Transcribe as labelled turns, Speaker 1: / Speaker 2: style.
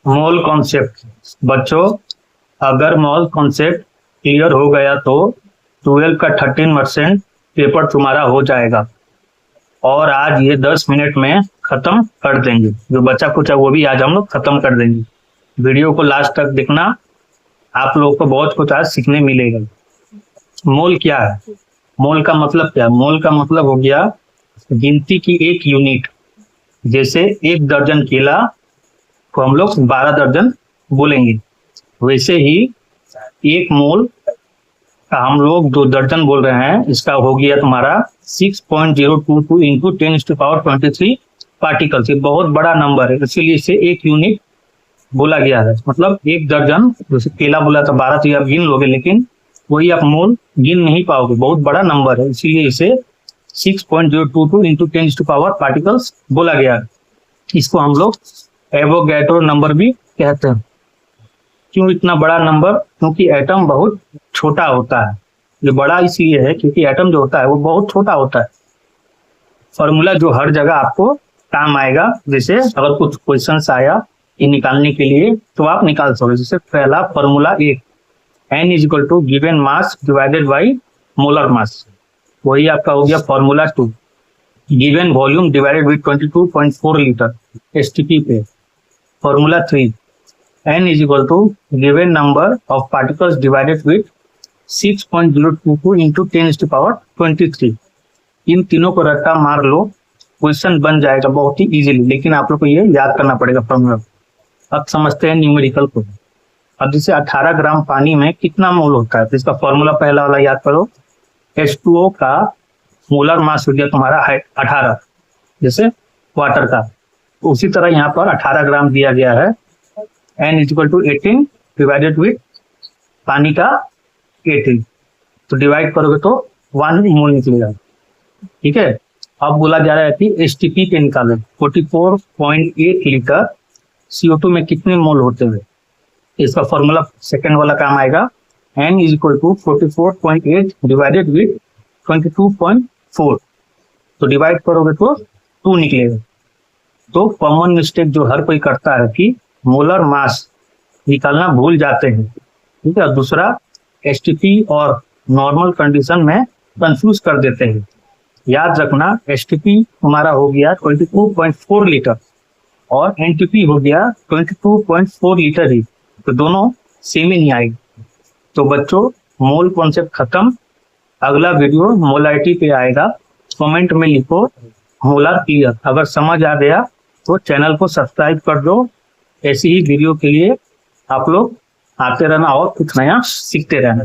Speaker 1: Mole concept. बच्चों, अगर mole concept clear हो गया तो 12 का 13% पेपर तुम्हारा हो जाएगा और आज ये 10 मिनट में खत्म कर देंगे। जो बचा कुछ है वो भी आज हम लोग खत्म कर देंगे। वीडियो को लास्ट तक देखना, आप लोगों को बहुत कुछ आज सीखने मिलेगा। मोल क्या है? मोल का मतलब क्या है? मोल का मतलब हो गया गिनती की एक यूनिट। जैसे 1 दर्जन केला को हम लोग 12 दर्जन बोलेंगे, वैसे ही 1 मोल का हम लोग 2 दर्जन बोल रहे हैं। इसका हो गया तुम्हारा 6.022 इंटू 10⁻23 पार्टिकल्स। ये बहुत बड़ा नंबर है, इसीलिए इसे 1 यूनिट बोला गया है। मतलब 1 दर्जन, जैसे केला बोला तो 12 तो आप गिन लोगे, लेकिन वही आप मोल गिन नहीं पाओगे, बहुत बड़ा नंबर है, इसीलिए इसे 6.022 इंटू 10⁻⁻ पार्टिकल्स बोला गया है। इसको हम लोग एवोगैड्रो नंबर भी कहते हैं। क्यों इतना बड़ा नंबर? क्योंकि एटम बहुत छोटा होता है। ये बड़ा इसलिए है क्योंकि एटम जो होता है वो बहुत छोटा होता है। फॉर्मूला जो हर जगह आपको काम आएगा, जैसे अगर कुछ क्वेश्चन आया ये निकालने के लिए तो आप निकाल सकते। जैसे पहला formula 1, n is to given mass divided by molar mass. वही आपका हो गया formula 2, given volume divided by 22.4 litre STP पे। Formula 3, n is equal to given number of particles divided with 6.022 into 10⁻23। इन तीनों को रट्टा मार लो, क्वेश्चन बन जाएगा बहुत ही इजीली, लेकिन आप लोग को ये याद करना पड़ेगा फॉर्मूला। अब समझते हैं न्यूमेरिकल को। अब जैसे 18 ग्राम पानी में कितना मोल होता है, तो इसका फॉर्मूला पहला वाला याद करो। H2O का मोलर मास हो गया तुम्हारा 18, जैसे वाटर का। उसी तरह यहाँ पर 18 ग्राम दिया गया है। n is equal to 18 divided with पानी का 18, तो डिवाइड करोगे तो 1 मोल निकलेगा। ठीक है। अब बोला जा रहा है कि STP के निकालो। 44.8 लीटर CO2 में कितने मोल होते हुए? इसका फॉर्मूला सेकेंड वाला काम आएगा। n is equal to 44.8 divided with 22.4, तो डिवाइड करोगे तो 2 निकलेगा। तो कॉमन मिस्टेक जो हर कोई करता है कि मोलर मास निकालना भूल जाते हैं। ठीक है। दूसरा, STP और नॉर्मल कंडीशन में कंफ्यूज कर देते हैं। याद रखना, STP हमारा हो गया 22.4 लीटर और NTP हो गया 22.4 लीटर ही, तो दोनों सेम ही नहीं आएगी। तो बच्चों, मोल कॉन्सेप्ट खत्म। अगला वीडियो मोलारिटी पे आएगा। कमेंट में लिखो मोलर क्लियर। अगर समझ आ गया तो चैनल को सब्सक्राइब कर दो। ऐसी ही वीडियो के लिए आप लोग आते रहना और कुछ नया सीखते रहना।